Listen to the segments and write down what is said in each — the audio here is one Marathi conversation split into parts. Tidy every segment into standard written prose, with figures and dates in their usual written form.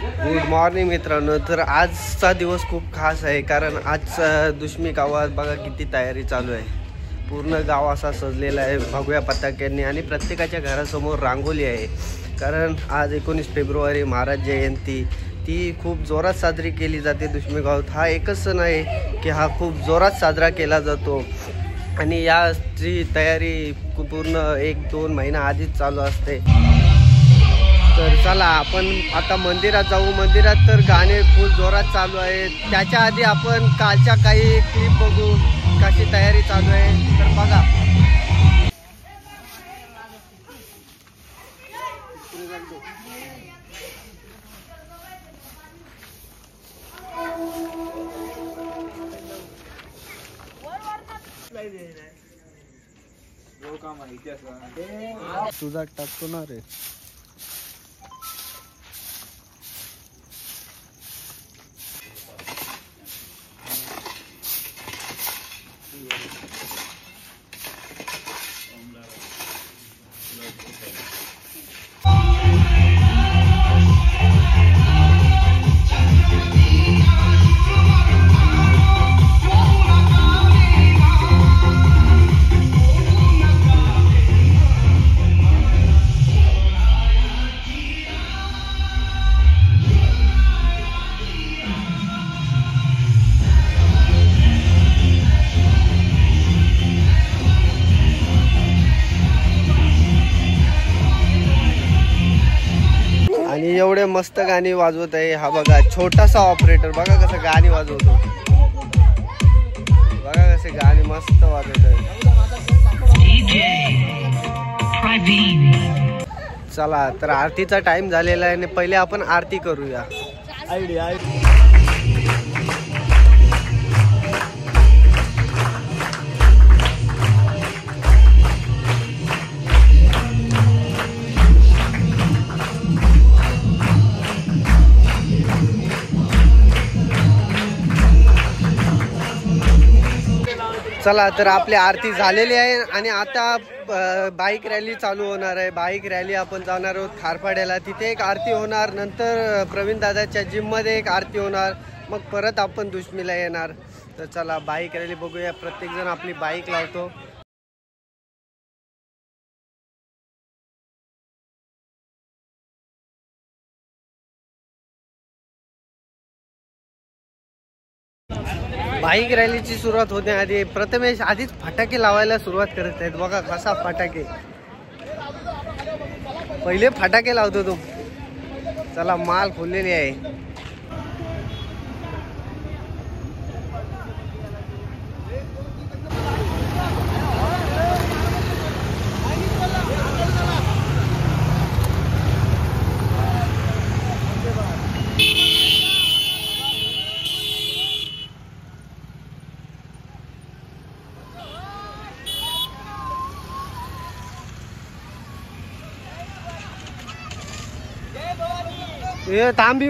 गुड मॉर्निंग मित्रांनो. तर आजचा दिवस खूप खास आहे कारण आज दुश्मी गावात बघा किती तयारी चालू आहे. पूर्ण गाव असा सजलेला आहे भगव्या पताक्यांनी आणि प्रत्येकाच्या घरासमोर रांगोली आहे. कारण आज 19 फेब्रुवारी महाराज जयंती ती खूप जोरात साजरी केली जाते. दुश्मी गावात हा एकच सण आहे की हा खूप जोरात साजरा केला जातो आणि याची तयारी पूर्ण 1-2 महिना आधीच चालू असते. तर चला आपण आता मंदिरात जाऊ. मंदिरात तर गाणे फुल जोरात चालू आहे. त्याच्या आधी आपण कालच्या काही क्लिप बघू कशी तयारी चालू आहे. तर बघा तुझा टाकतो ना रे. आणि एवढे मस्त गाणी वाजवत आहे. हा बघा छोटासा ऑपरेटर बघा कसं गाणी वाजवतो. बघा कसे गाणी मस्त वाजवत आहे. चला तर आरतीचा टाइम झालेला आहे आणि पहिले आपण आरती करूया. चला तर आपली आरती झालेली आहे आणि आता बाईक रॅली चालू होणार आहे. बाईक रॅली आपण जाणार आहोत खारपाड्याला. तिथे एक आरती होणार. नंतर प्रवीण दादाच्या जिममध्ये एक आरती होणार. मग परत आपण दुश्मीला येणार. तर चला बाईक रॅली बघूया. प्रत्येकजण आपली बाईक लावतो. बाईक रॅलीची सुरुवात होण्याआधी प्रथमेश आधीच फटाके लावायला सुरुवात करत आहेत. बघा कसा फटाके पहिले फटाके लावतो तो. चला माल खोललेली आहे. तांबी.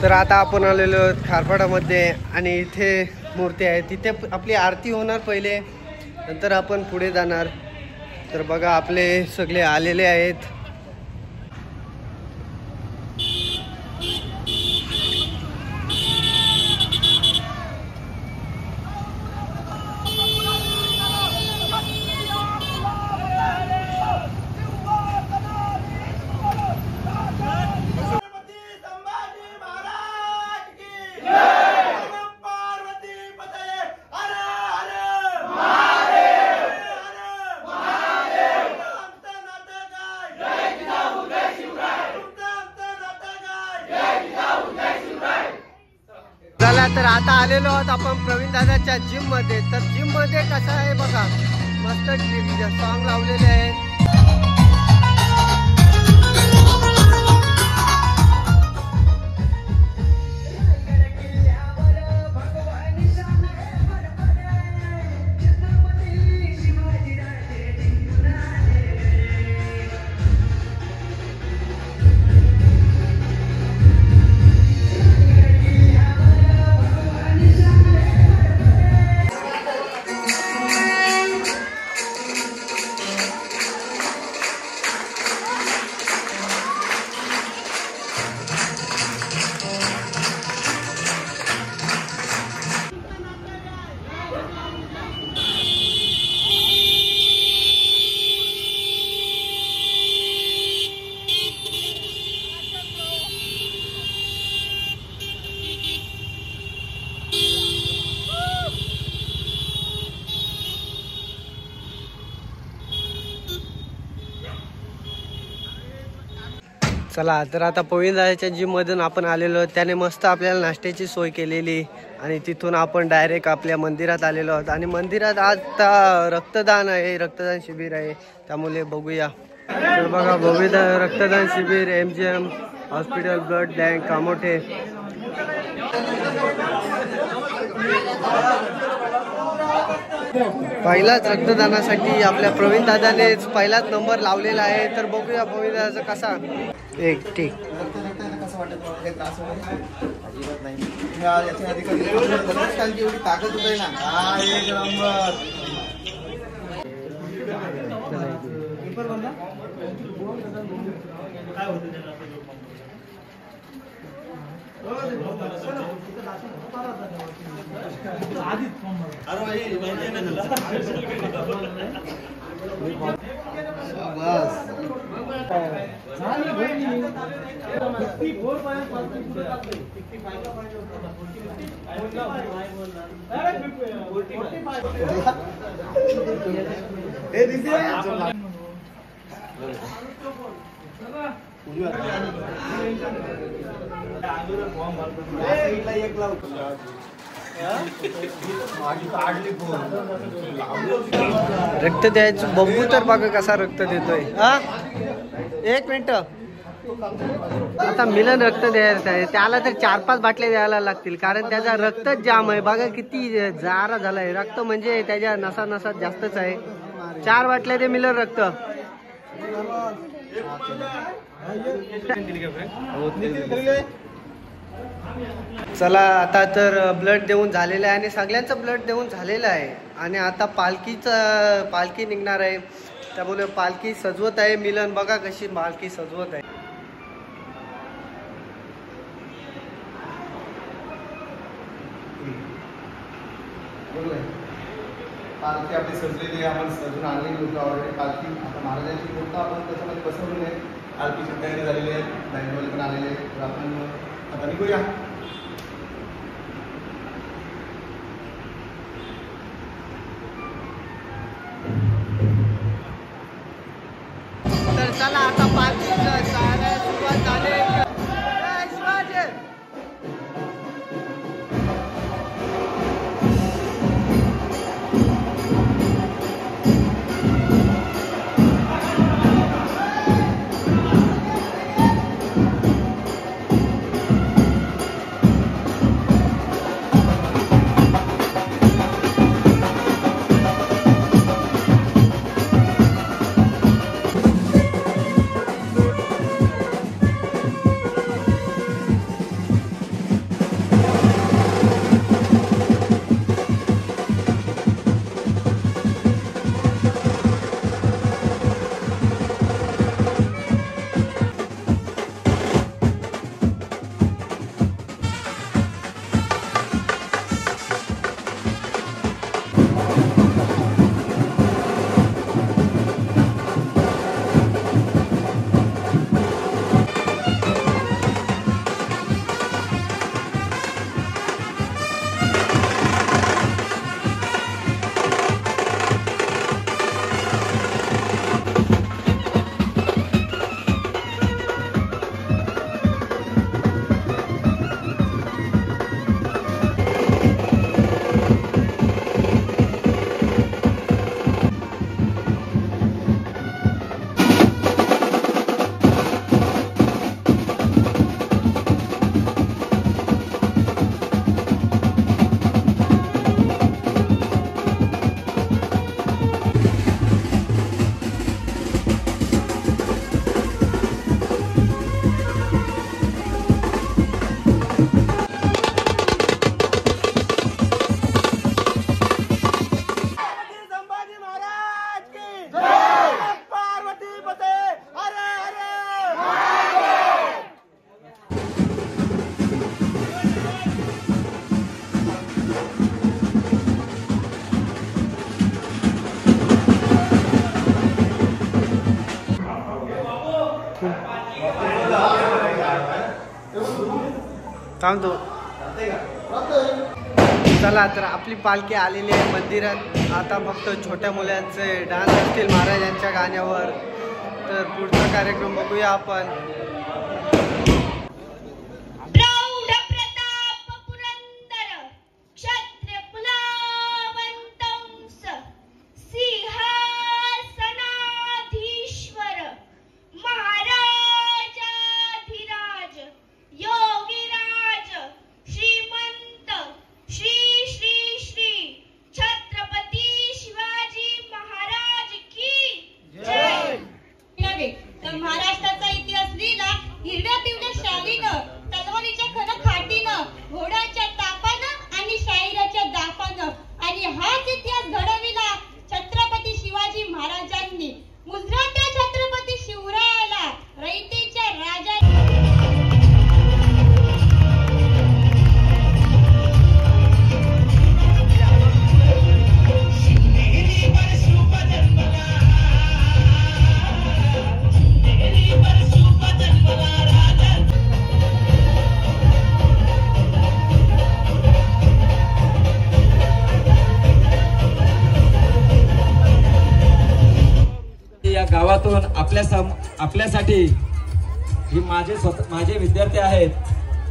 तर आता आपण आलेलो खारपाडामध्ये आणि इथे मूर्ती आहे. तिथे आपली आरती होणार पहिले. नंतर आपण पुढे जाणार. तर बघा आपले सगळे आलेले आहेत. तर आता आलेलो आहोत आपण प्रवीण दादाच्या जिम मध्ये. तर जिम मध्ये कसं आहे बघा मस्त सॉन्ग लावलेले आहे. चला तर आता पविंदाच्या जिममधून आपण आलेलो, त्याने मस्त आपल्याला नाश्त्याची सोय केलेली आणि तिथून आपण डायरेक्ट आपल्या मंदिरात आलेलो आहोत. आणि मंदिरात आता रक्तदान आहे, रक्तदान शिबिर आहे, त्यामुळे बघूया. तर बघा भव्य रक्तदान शिबिर MGM hospital blood bank Kamothe. पहिलाच रक्तदानासाठी आपल्या प्रवीण दादानेच पहिलाच नंबर लावलेला आहे. तर बघूया प्रवीण दादाचा कसा. एक ठीक कसं वाटत त्रास अजिबात नाही. याच्या आधी कधी एवढी ताकद होत आहे ना. एक नंबर. रक्त द्यायचं बघू तर बघा कसा रक्त देतोय. हा एक मिनिट. आता मिलन रक्त द्यायचं आहे, त्याला तर 4-5 बाटल्या द्यायला लागतील, कारण त्याचा रक्तच जाम आहे. बघा किती जारा झालाय. रक्त म्हणजे त्याच्या नसा नसात जास्तच आहे. 4 बाटल्या दे मिलन रक्त. चला आता तर ब्लड देऊन झालेलं आहे आणि सगळ्यांचं ब्लड देऊन झालेलं आहे. आणि आता पालखी निघणार आहे, त्यामुळे पालखी सजवत आहे. मिलन बघा कशी पालखी सजवत आहे. पालखी आपली सजलेली आहे, आपण सजून आणलेली होती ऑलरेडी पालखी. आता महाराजांची मूर्त आपण त्याच्यामध्ये बसवलेली आहे. पालखीची तयारी झालेली आहे, बँडवाले पण आलेले आहे. तर आपण आता निघूया. तर चला आता पालखीला जायला सुरुवात झाली. थांबतो. चला तर आपली पालखी आलेली आहे मंदिरात. आता फक्त छोट्या मुलांचे डान्स असतील महाराजांच्या गाण्यावर. तर पुढचा कार्यक्रम बघूया आपण. आपल्यासाठी ही माझे विद्यार्थी आहेत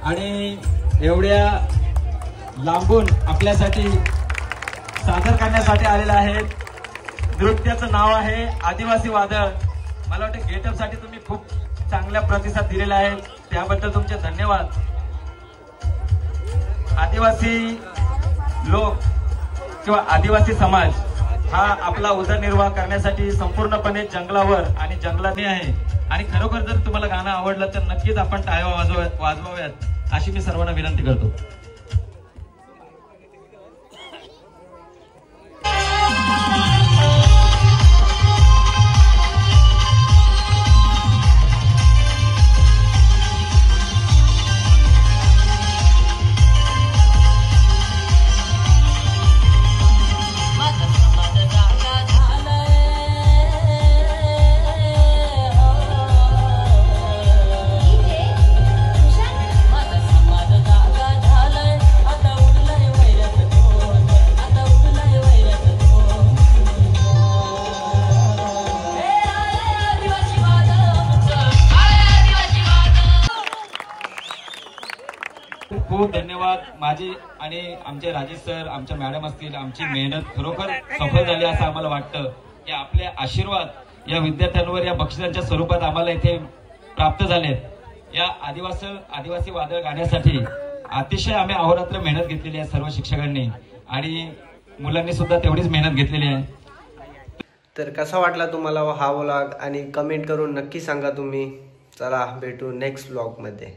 आणि एवढ्या लांबून आपल्यासाठी सादर करण्यासाठी आलेले आहेत। नृत्याचं नाव आहे आदिवासी वादळ। मला वाटतं गेटअप साठी तुम्ही खूप चांगल्या प्रतिसाद दिलेला आहे, त्याबद्दल तुमचे धन्यवाद। आदिवासी लोक किंवा आदिवासी समाज हा आपला उदरनिर्वाह करण्यासाठी संपूर्णपणे जंगलावर आणि जंगलाने आहे आणि खरोखर जर तुम्हाला गाणं आवडलं तर नक्कीच आपण टाळ्या वाजवाव्यात अशी मी सर्वांना विनंती करतो। खूप धन्यवाद। माझी आणि आमचे राजेश सर, आमच्या मॅडम असतील, आमची मेहनत खरोखर सफल झाली असं आम्हाला वाटतं की आपले आशीर्वाद या विद्यार्थ्यांवर या बक्षिसांच्या स्वरूपात आम्हाला इथे प्राप्त झालेत। या आदिवासी वादळ गाण्यासाठी अतिशय आम्ही अहोरात्र मेहनत घेतलेली आहे सर्व शिक्षकांनी आणि मुलांनी सुद्धा तेवढीच मेहनत घेतलेली आहे। तर कसा वाटला तुम्हाला हा व्लॉग आणि कमेंट करून नक्की सांगा तुम्ही। चला भेटू नेक्स्ट व्लॉग मध्ये।